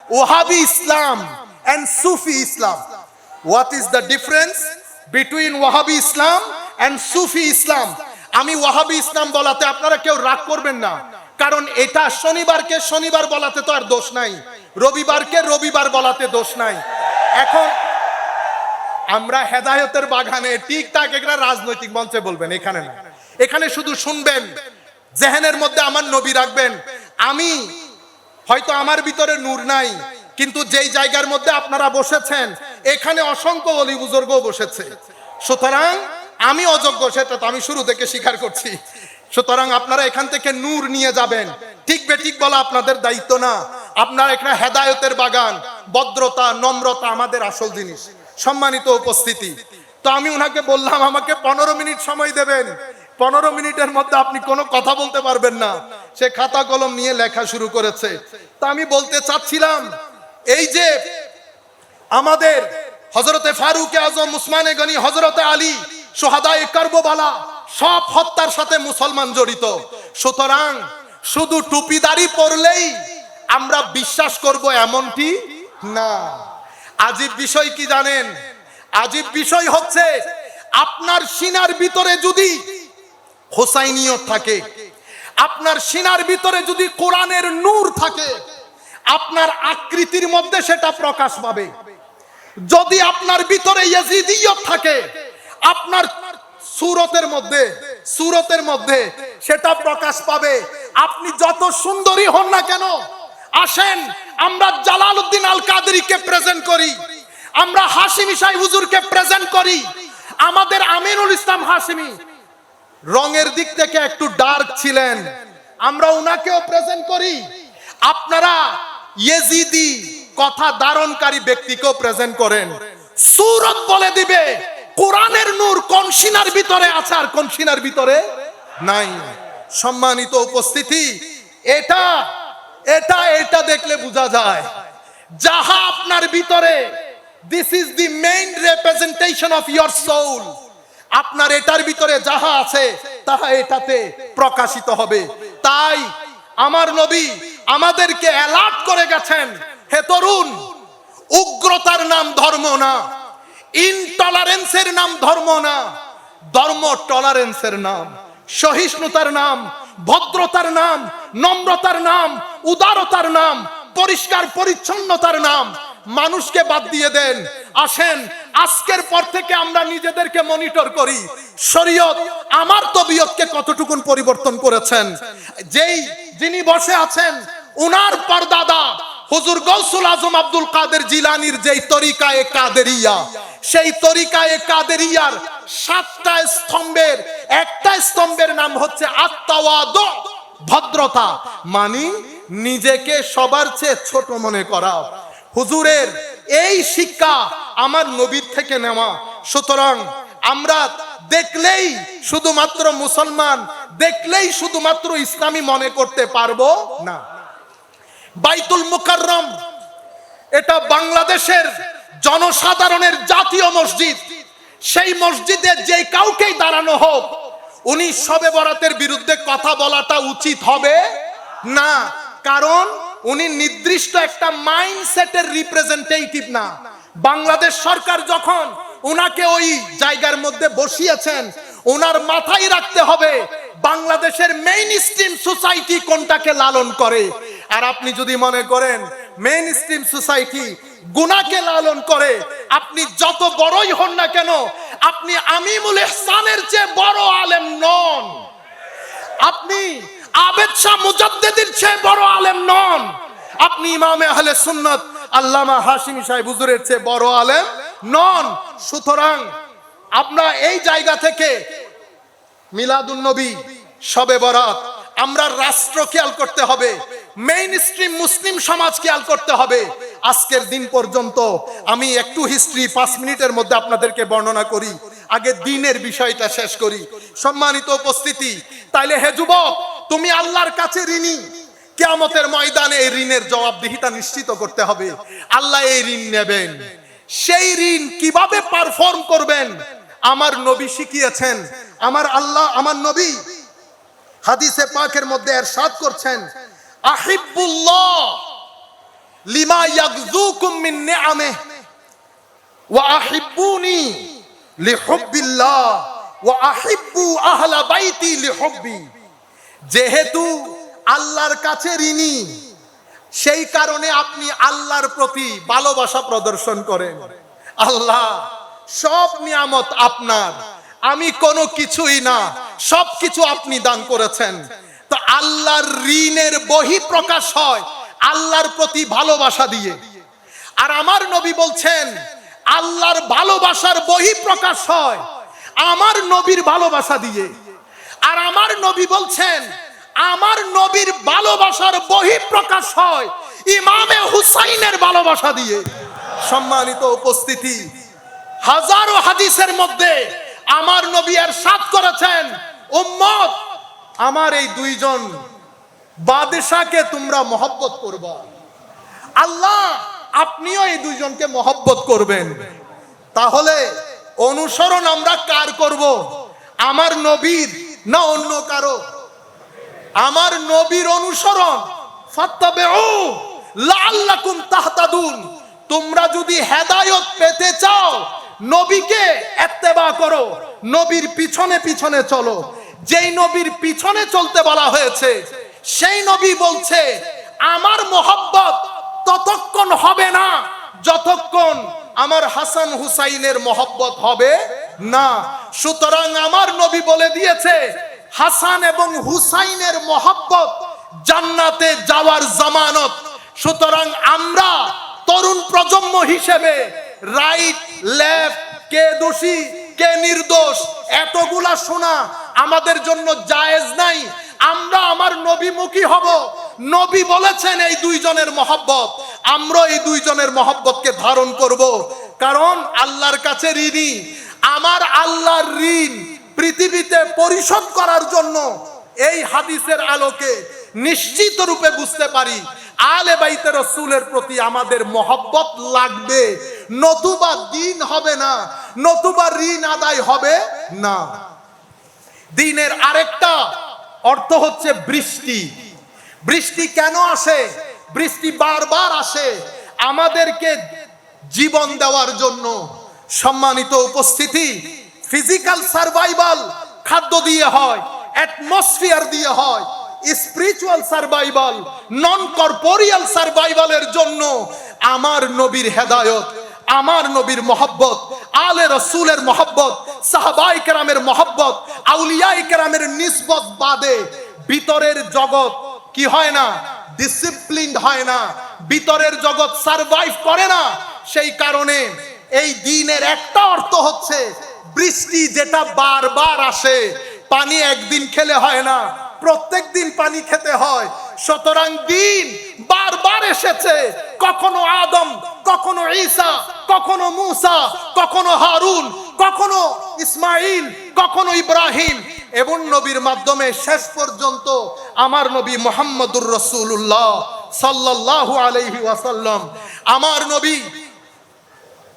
Wahhabi Islam and Sufi Islam. What is the difference between Wahhabi Islam and Sufi Islam? আমি ওয়াহাবি ইসলাম বলাতে আপনারা কেউ রাগ করবেন না, কারণ এটা শনিবারকে শনিবার বলাতে তো আর দোষ নাই, রবিবারকে রবিবার বলাতে দোষ নাই। এখন আমরা হেদায়েতের বাগানে টিকটাক একটা রাজনৈতিক মঞ্চে বলবেন, এখানে না। এখানে শুধু শুনবেন, জেহেনের মধ্যে আমার নবী রাখবেন। আমি হয়তো আমার ভিতরে নূর নাই, কিন্তু যেই জায়গার মধ্যে আপনারা বসেছেন এখানে অসংখ্য ওলি বুজুর্গ বসেছে, সুতরাং আমি অযোগ্য সেটা তো আমি শুরু থেকে স্বীকার করছি। সুতরাং আপনারা এখান থেকে নূর নিয়ে যাবেন, ঠিক বেঠিক বলা আপনাদের দায়িত্ব না। আপনারা এখানে হেদায়েতের বাগান, ভদ্রতা নম্রতা আমাদের আসল জিনিস। সম্মানিত উপস্থিতি, তো আমি উনাকে বললাম আমাকে 15 মিনিট সময় দেবেন, 15 মিনিটের মধ্যে আপনি কোনো কথা বলতে পারবেন না। সে খাতা কলম নিয়ে লেখা শুরু করেছে। তা আমি বলতে চাচ্ছিলাম, এই যে আমাদের হযরতে ফারুক আজম, উসমানে গনি, হযরতে আলী, শুহাদায়ে কারবালা সব হত্যার সাথে মুসলমান জড়িত। সুতরাং শুধু টুপিদারি পরলেই আমরা বিশ্বাস করব এমনটি না। আজীব বিষয় কি জানেন? আজীব বিষয় হচ্ছে আপনার সিনার ভিতরে যদি হোসাইনিয়ত থাকে, আপনার সিনার ভিতরে যদি কোরআনের নূর থাকে, আপনার আকৃতির মধ্যে সেটা প্রকাশ পাবে। যদি আপনার ভিতরে ইয়াজিদিয়ত থাকে, আপনার সুরতের মধ্যে সেটা প্রকাশ পাবে। আপনি যত সুন্দরী হন না কেন, আসেন আমরা জালালউদ্দিন আল কাদেরীকে প্রেজেন্ট করি, আমরা হাশিমি শাহ হুজুরকে প্রেজেন্ট করি। আমাদের আমিনুল ইসলাম হাশিমি রঙের দিক থেকে একটু ডার্ক ছিলেন, আমরা উনাকেও প্রেজেন্ট করি। আপনারা ইয়েজিদি কথা ধারণকারী ব্যক্তিকেও প্রেজেন্ট করেন, সূরত বলে দিবে কোরআনের নূর কোন সিনার ভিতরে আছে আর কোন সিনার ভিতরে নাই। সম্মানিত উপস্থিতি, এটা এটা এটা দেখলে বোঝা যায় যাহা আপনার ভিতরে, this is the main representation of your soul. আপনার এটার ভিতরে যাহা আছে তাহা এটাতে প্রকাশিত হবে। তাই আমার নবী আমাদেরকে অ্যালার্ট করে গেছেন, হে তরুণ, উগ্রতার নাম ধর্ম না, ইনটলারেন্সের নাম ধর্ম না, ধর্ম টলারেন্সের নাম, সহিষ্ণুতার নাম, ভদ্রতার নাম, নম্রতার নাম, উদারতার নাম, পরিষ্কার পরিচ্ছন্নতার নাম। মানুষকে বাদ দিয়ে দেন, আসেন আজকের পর থেকে আমরা নিজেদেরকে মনিটর করি শরীয়ত আমার তবিয়তকে কতটুকুন পরিবর্তন করেছেন। যিনি বসে আছেন উনার পরদাদা হুজুর গৌসুল আজম আব্দুল কাদের জিলানীর যেই তরিকায়ে কাদেরিয়া, সেই তরিকায়ে কাদেরিয়ার 7টা স্তম্ভের একটা স্তম্ভের নাম হচ্ছে আত-তাওয়াদু, ভদ্রতা, মানে নিজেকে সবার চেয়ে ছোট মনে করা। হুজুরের এই শিক্ষা আমার নবীর থেকে নেওয়া। সুতরাং আমরা দেখলেই শুধুমাত্র মুসলমান, দেখলেই শুধুমাত্র ইসলামী মনে করতে পারবো না। বাইতুল মুকাররম এটা বাংলাদেশের জনসাধারণের জাতীয় মসজিদ। সেই মসজিদে যে কাউকেই দাঁড়ানো হোক, উনি শবে বরাতের বিরুদ্ধে কথা বলাটা উচিত হবে না, কারণ উনি নির্দিষ্ট একটা মাইন্ডসেটের রিপ্রেজেন্টেটিভ না। বাংলাদেশ সরকার যখন উনাকে ওই জায়গার মধ্যে বসিয়েছেন, ওনার মাথায় রাখতে হবে বাংলাদেশের মেইন স্ট্রিম সোসাইটি কোনটাকে লালন করে। আর আপনি যদি মনে করেন মেইন স্ট্রিম সোসাইটি গুনাহকে লালন করে, আপনি যত বড়ই হন না কেন, আপনি আমিমুল ইহসানের চেয়ে বড় আলেম নন, আপনি আবেদ শাহ মুজাদ্দিদের চেয়ে বড় আলেম নন, আপনি ইমামে আহলে সুন্নাত আল্লামা হাশিমি সাহেব হুজুরের চেয়ে বড় আলেম নন। সুতরাং আমরা এই জায়গা থেকে মিলাদুন নবী, শবে বরাত, আমরা রাষ্ট্র খেয়াল করতে হবে, মেইন স্ট্রিম মুসলিম সমাজ খেয়াল করতে হবে। আজকের দিন পর্যন্ত আমি একটু হিস্ট্রি 5 মিনিটের মধ্যে আপনাদেরকে বর্ণনা করি, আগে দিনের বিষয়টা শেষ করি। সম্মানিত উপস্থিতি, তাইলে হে যুবক, তুমি আল্লাহর কাছে ঋণী, কিয়ামতের ময়দানে এই ঋণের জবাবদিহিতা নিশ্চিত করতে হবে। আল্লাহ এই ঋণ নেবেন, সেই ঋণ কিভাবে পারফর্ম করবেন আমার নবী শিখিয়েছেন। আমার নবী হাদিসে পাকের মধ্যে ইরশাদ করছেন, আহিব্বুল্লাহ লিমা ইয়াগযুকুম মিন নিআমিহি ওয়া আহিব্বুনি লিহুব্বিল্লাহ ওয়া আহিব্বু আহলা বাইতি লিহুব্বি। যেহেতু আল্লাহর কাছে ঋণী, সেই কারণে আপনি আল্লাহর প্রতি ভালোবাসা প্রদর্শন করেন। আল্লাহ, সব নিয়ামত আপনার, আমি কোনো কিছুই না, সবকিছু আপনি দান করেছেন। তো আল্লাহর ঋণের বহিঃপ্রকাশ হয় আল্লাহর প্রতি ভালোবাসা দিয়ে। আর আমার নবী বলছেন আল্লাহর ভালোবাসার বহিঃপ্রকাশ হয় আমার নবীর ভালোবাসা দিয়ে। আর আমার নবী বলছেন আমার নবীর ভালোবাসার বহিঃপ্রকাশ হয় ইমামে হুসাইনের ভালোবাসা দিয়ে। সম্মানিত উপস্থিতি, হাজারো হাদিসের মধ্যে আমার নবী ইরশাদ করেছেন, উম্মত, আমার এই দুইজন বাদশাকে তোমরা মহব্বত করবা। আল্লাহ, আপনিও এই দুইজনকে মহব্বত করবেন। তাহলে অনুসরণ আমরা কার করব? আমার নবীর না অন্য কারো? আমার নবীর অনুসরণ। ফাত্তাবিউ লাআল্লাকুম তাহতাদুন। তোমরা যদি হেদায়েত পেতে চাও নবীকে ইত্তেবা করো, নবীর পিছনে পিছনে চলো। যেই নবীর পিছনে চলতে বলা হয়েছে সেই নবী বলছে আমার মহব্বত ততক্ষণ হবে না যতক্ষণ আমার হাসান হুসাইনের মহব্বত হবে না। সুতরাং আমার নবী বলে দিয়েছে হাসান এবং হুসাইনের মহব্বত জান্নাতে যাওয়ার জামানত। সুতরাং আমরা তরুণ প্রজন্ম হিসেবে রাইট লেফট, কে দোষী কে নির্দোষ, এতগুলা শোনা আমাদের জন্য জায়েজ নাই। আমরা আমার নবীমুখী হব। নবী বলেছেন এই দুইজনের মহব্বত, আমরা এই দুইজনের মহব্বতকে ধারণ করব। কারণ আল্লাহর কাছে ঋণী। আমার আল্লাহর ঋণ পৃথিবীতে পরিশোধ করার জন্য এই হাদিসের আলোকে নিশ্চিত রূপে বুঝতে পারি আলে বাইতে রাসূলের প্রতি আমাদের মহব্বত লাগবে, নতুবা দিন হবে না, নতুবা ঋণ আদায় হবে না। দিনের আরেকটা অর্থ হচ্ছে বৃষ্টি। বৃষ্টি কেন আসে? বৃষ্টি বারবার আসে আমাদেরকে জীবন দেওয়ার জন্য। সম্মানিত উপস্থিতি, ফিজিক্যাল সার্ভাইভাল খাদ্য দিয়ে হয়, অ্যাটমসফিয়ার দিয়ে হয়। স্পিরিচুয়াল সার্ভাইভাল, নন কর্পোরিয়াল সার্ভাইভালের জন্য আমার নবীর হেদায়েত, আমার নবীর মহব্বত, আলে রাসূলের মহব্বত, সাহাবায়ে কেরামের মহব্বত, আউলিয়ায়ে কেরামের নিসবত বাদে ভিতরের জগৎ কি হয় না? ডিসিপ্লিনড হয় না, ভিতরের জগৎ সার্ভাইভ করে না। সেই কারণে এই দিনের একটা অর্থ হচ্ছে বৃষ্টি, যেটা বারবার আসে। পানি একদিন খেলে হয় না, প্রত্যেক দিন পানি খেতে হয়। সুতরাং দিন বারবার এসেছে, কখনো আদম, কখনো ঈসা, কখনো মুসা, কখনো হারুন, কখনো ইসমাইল, কখনো ইব্রাহিম, এবং নবীর মাধ্যমে শেষ পর্যন্ত আমার নবী মুহাম্মদুর রাসূলুল্লাহ সাল্লাল্লাহু আলাইহি ওয়াসাল্লাম। আমার নবী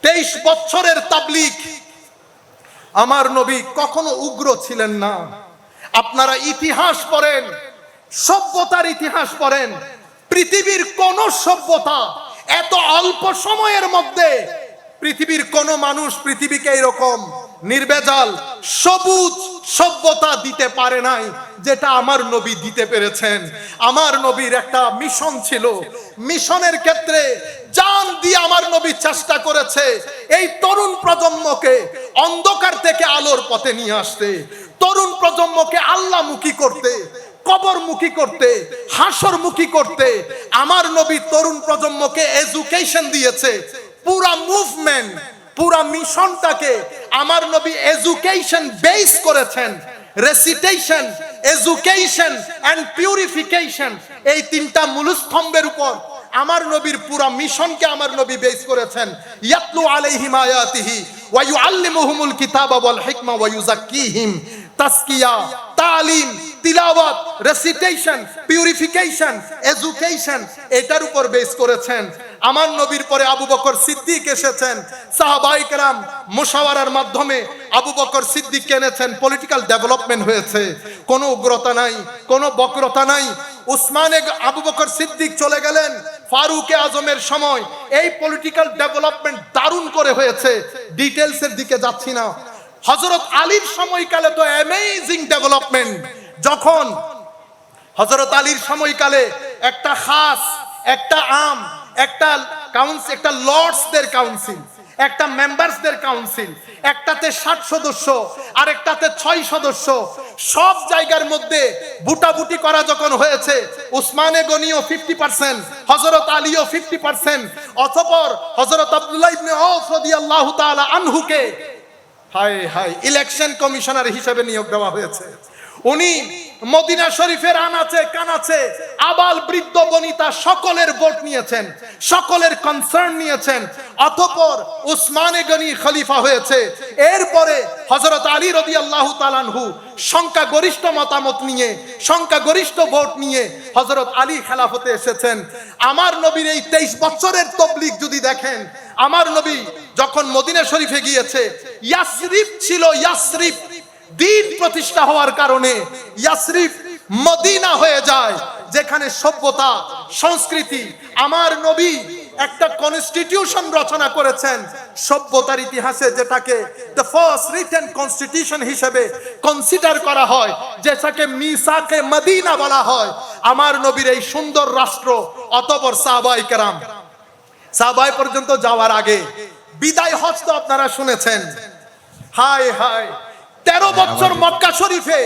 23 বছরের তাবলীগ। আমার নবী কখনো উগ্র ছিলেন না। আপনারা ইতিহাস পড়েন, সভ্যতার ইতিহাস পড়েন, পৃথিবীর কোন সভ্যতা এত অল্প সময়ের মধ্যে পৃথিবীর কোন মানুষ পৃথিবীকে এরকম নির্ভেজাল সবুজ সভ্যতা দিতে পারে নাই যেটা আমার নবী দিতে পেরেছেন। আমার নবীর একটা মিশন ছিল, মিশনের ক্ষেত্রে জান দিয়ে আমার নবী চেষ্টা করেছে এই তরুণ প্রজন্মকে অন্ধকার থেকে আলোর পথে নিয়ে আসতে, তরুণ প্রজন্মকে আল্লাহমুখী করতে, কবরমুখী করতে, হাসরমুখী করতে। আমার নবী তরুণ প্রজন্মকে এডুকেশন দিয়েছে। পুরা মুভমেন্ট, পুরা মিশনটাকে আমার নবী এডুকেশন বেস করেছেন। রেসিটেশন, এডুকেশন এন্ড পিউরিফিকেশন, এই তিনটা মূলস্তম্ভের উপর আমার নবীর পুরা মিশনকে আমার নবী বেস করেছেন। ইয়াতলু আলাইহিম আয়াতিহি ওয়া ইউআল্লিমুহুমুল কিতাবা ওয়াল হিকমা ওয়া ইউযাক্কিহিম। তাসকিয়া, তালিম, তিলাওয়াত, রেসিটেশন, পিউরিফিকেশন, এডুকেশন, এটার উপর বেস করেছেন। আমার নবীর পরে আবু বকর সিদ্দিক এসেছেন। সাহাবায়ে কেরাম মুশাওয়ারার মাধ্যমে আবু বকর সিদ্দিক এনেছেন। পলিটিক্যাল ডেভেলপমেন্ট হয়েছে, কোনো উগ্রতা নাই, কোনো বক্রতা নাই। উসমানে আবু বকর সিদ্দিক চলে গেলেন ফারুকে আজমের সময়। এই পলিটিক্যাল ডেভেলপমেন্ট দারুণ করে হয়েছে, ডিটেলসের দিকে যাচ্ছি না। হযরত আলীর সময়কালে তো অ্যামেজিং ডেভেলপমেন্ট। যখন হযরত আলীর সময়কালে একটা খাস, একটা আম, একটা কাউন্সিল, একটা লর্ডসদের কাউন্সিল, একটা মেম্বারসদের কাউন্সিল, একটাতে 60 সদস্য আর একটাতে 6 সদস্য, সব জায়গার মধ্যে বুটাবুটি করা যখন হয়েছে, উসমানে গনিও 50%, হযরত আলীও 50%, অতঃপর হযরত আব্দুল্লাহ ইবনে আওফ রাদিয়াল্লাহু তাআলা আনহুকে হায় হায় ইলেকশন কমিশনার হিসেবে নিয়োগ দেওয়া হয়েছে। উনি মদিনা শরীফের আনাচে কানাচে আবাল বৃদ্ধ বনিতা সকলের ভোট নিয়েছেন, সকলের কনসার্ন নিয়েছেন। অতঃপর উসমানে গনি খলিফা হয়েছে। এরপরে হযরত আলী রাদিয়াল্লাহু তাআলা আনহু সংখ্যাগরিষ্ঠ মতামত নিয়ে, সংখ্যাগরিষ্ঠ ভোট নিয়ে হযরত আলী খেলাফতে এসেছেন। আমার নবীর এই 23 বছরের তাবলীগ যদি দেখেন, আমার নবী যখন মদিনা শরীফে গিয়েছে, ইয়াসরিব ছিল, ইয়াসরিব দিন প্রতিষ্ঠা হওয়ার কারণে ইয়াসরিফ মদিনা হয়ে যায়, যেখানে সভ্যতা সংস্কৃতি। আমার নবী একটা কনস্টিটিউশন রচনা করেছেন সভ্যতার ইতিহাসে, যেটাকে দ্য ফার্স্ট রিটেন কনস্টিটিউশন হিসেবে কনসিডার করা হয়, যেটাকে মিসাকে মদিনা বলা হয়। আমার নবীর এই সুন্দর রাষ্ট্র, অতঃপর সাহাবায়ে কেরাম, সাহাবায়ে পর্যন্ত যাওয়ার আগে বিদায় হজ তো আপনারা শুনেছেন। হায় হায় 13 বছর মক্কা শরীফে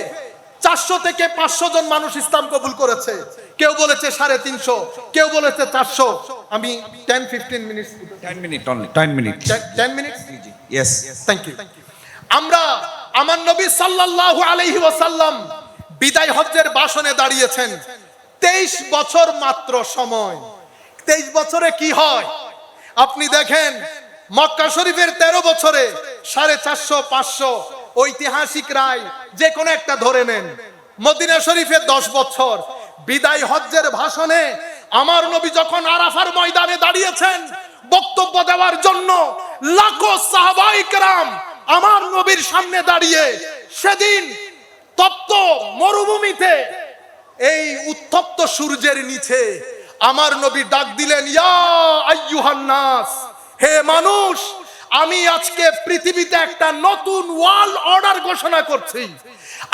400 থেকে 500 জন মানুষ ইসলাম কবুল করেছে। কেউ বলেছে 350, কেউ বলেছে 400। আমি 10-15 minute 10 minute only 10 minute 10 minute yes thank you. আমরা আমার নবী সাল্লাল্লাহু আলাইহি ওয়াসাল্লাম বিদায় হজ্জের ভাষণে দাঁড়িয়েছেন। 23 বছর মাত্র সময়। 23 বছরে কি হয় আপনি দেখেন। মক্কা শরীফের 13 বছরে 450-500 ঐতিহাসিক রায় যে কোনো একটা ধরে নেন। মদিনা শরীফে 10 বছর। বিদায় হজ্জের ভাষণে আমার নবী যখন আরাফার ময়দানে দাঁড়িয়েছেন বক্তব্য দেওয়ার জন্য, লাখো সাহাবায়ে কেরাম আমার নবীর সামনে দাঁড়িয়ে, সেদিন তপ্ত মরুভূমিতে এই উত্তপ্ত সূর্যের নিচে আমার নবী ডাক দিলেন, ইয়া আইয়ুহান নাস, হে মানুষ, আমি আজকে পৃথিবীতে একটা নতুন ওয়ার্ল্ড অর্ডার ঘোষণা করছি।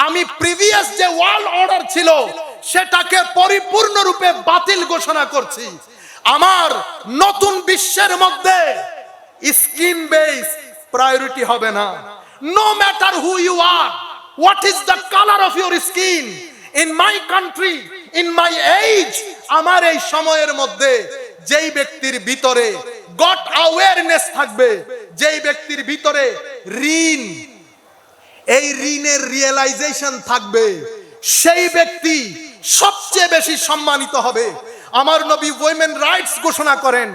আমি প্রিভিয়াস যে ওয়ার্ল্ড অর্ডার ছিল সেটাকে পরিপূর্ণরূপে বাতিল ঘোষণা করছি। আমার নতুন বিশ্বের মধ্যে স্কিন বেস প্রায়োরিটি হবে না। No matter who you are, what is the colour of your skin, in my country, in my age, আমার এই সময়ের মধ্যে যেই ব্যক্তির ভিতরে গড অ্যাওয়ারনেস থাকবে, যেই ব্যক্তির ভিতরে ঋণ, এই ঋণের রিয়েলাইজেশন থাকবে, সেই ব্যক্তি সবচেয়ে বেশি সম্মানিত হবে। আমার নবী উইমেন রাইটস ঘোষণা করেন,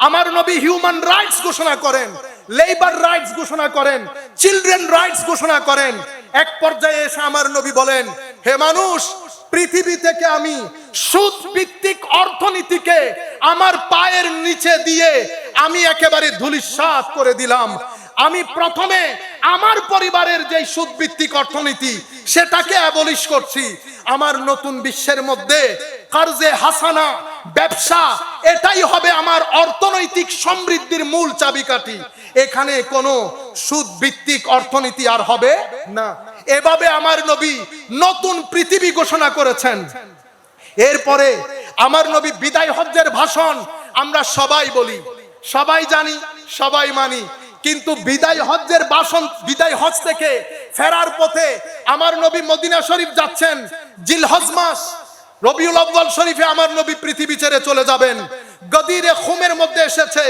আমার নবী হিউম্যান রাইটস ঘোষণা করেন, লেবার রাইটস ঘোষণা করেন, চিলড্রেন রাইটস ঘোষণা করেন। এক পর্যায়ে এসে আমার নবী বলেন, হে মানুষ, পৃথিবী থেকে আমি সুদ ভিত্তিক অর্থনীতিকে আমার পায়ের নিচে দিয়ে আমি একেবারে ধূলিসাৎ করে দিলাম। আমি প্রথমে আমার পরিবারের যে সুদ ভিত্তিক অর্থনীতি সেটাকে অ্যাবলিশ করছি। আমার নতুন বিশ্বের মধ্যে কারজে হাসানা, ব্যবসা, এটাই হবে আমার অর্থনৈতিক সমৃদ্ধির মূল চাবিকাঠি। এখানে কোনো সুদ ভিত্তিক অর্থনীতি আর হবে না। এভাবে আমার নবী নতুন পৃথিবী ঘোষণা করেছেন। এরপরে আমার নবী বিদায় হজ্জের ভাষণ আমরা সবাই বলি, সবাই জানি, সবাই মানি, কিন্তু বিদায় হজ্জের ভাষণ, বিদায় হজ থেকে ফেরার পথে আমার নবী মদিনা শরীফ যাচ্ছেন। জিলহজ মাস রবিউল আউয়াল শরীফে আমার নবী পৃথিবী ছেড়ে চলে যাবেন। গদিরে খুমের মধ্যে এসেছে,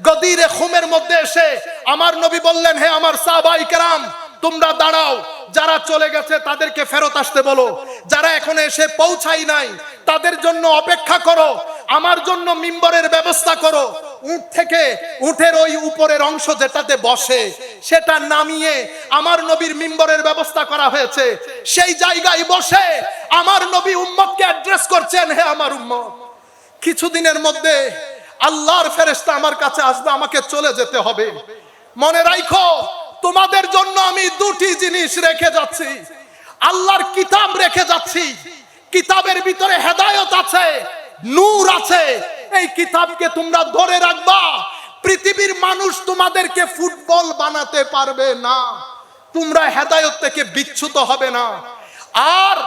গদিরে খুমের মধ্যে এসে আমার নবী বললেন, হে আমার সাহাবায়ে কেরাম, তোমরা দাঁড়াও, যারা চলে গেছে তাদেরকে ফেরত আসতে বলো, যারা এখনো এসে পৌঁছাই নাই তাদের জন্য অপেক্ষা করো, আমার জন্য মিম্বরের ব্যবস্থা করো। উট থেকে, উটের ওই উপরের অংশ যেটাতে বসে সেটা নামিয়ে আমার নবীর মিম্বরের ব্যবস্থা করা হয়েছে। সেই জায়গায় বসে আমার নবী উম্মতকে অ্যাড্রেস করছেন, হে আমার উম্মত, কিছুদিনের মধ্যে আল্লাহর ফেরেশতা আমার কাছে আসবে, আমাকে চলে যেতে হবে। মনে রাখো, তোমাদের জন্য আমি দুটি জিনিস রেখে যাচ্ছি, আল্লাহর কিতাব রেখে যাচ্ছি, কিতাবের ভিতরে হেদায়েত আছে, নূর আছে। এই কিতাবকে তোমরা ধরে রাখবা। পৃথিবীর মানুষ তোমাদেরকে ফুটবল বানাতে পারবে না। তোমরা হেদায়েত থেকে বিচ্যুত হবে না। আর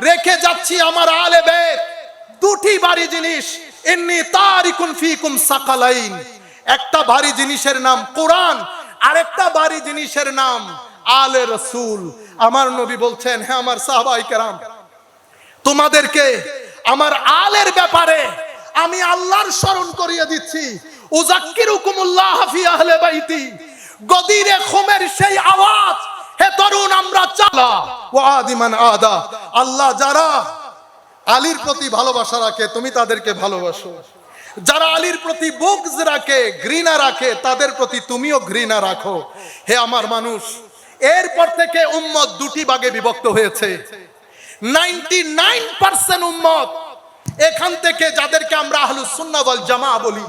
রেখে যাচ্ছি আমার আলে বেত দুটি ভারী জিনিস, ইন্নী তারিকুন ফিকুম সাকালাইন। একটা ভারী জিনিসের নাম কোরআন, আরেকটা ভারী জিনিসের নাম আলে রাসূল। আমার নবী বলছেন, হ্যাঁ আমার সাহাবায়ে কেরাম, তোমাদেরকে আমার আলের ব্যাপারে আমি আল্লাহর স্মরণ করিয়ে দিচ্ছি। উযাক্কিরুকুমুল্লাহ ফি আহলে বাইতি। গদিরে খুমের সেই আওয়াজ, হে তরুণ আমরা চালা ওয়া আদিমান আদা। আল্লাহ যারা আলীর প্রতি ভালোবাসা রাখে তুমি তাদেরকে ভালোবাসো, যারা আলীর প্রতি বুগজ রাখে, ঘৃণা রাখে, তাদের প্রতি তুমিও ঘৃণা রাখো। হে আমার মানুষ, এরপর থেকে উম্মত দুটি ভাগে বিভক্ত হয়েছে। 99% উম্মত এখান থেকে, যাদেরকে আমরা আহলুস সুন্নাহ ওয়াল জামাআহ বলি,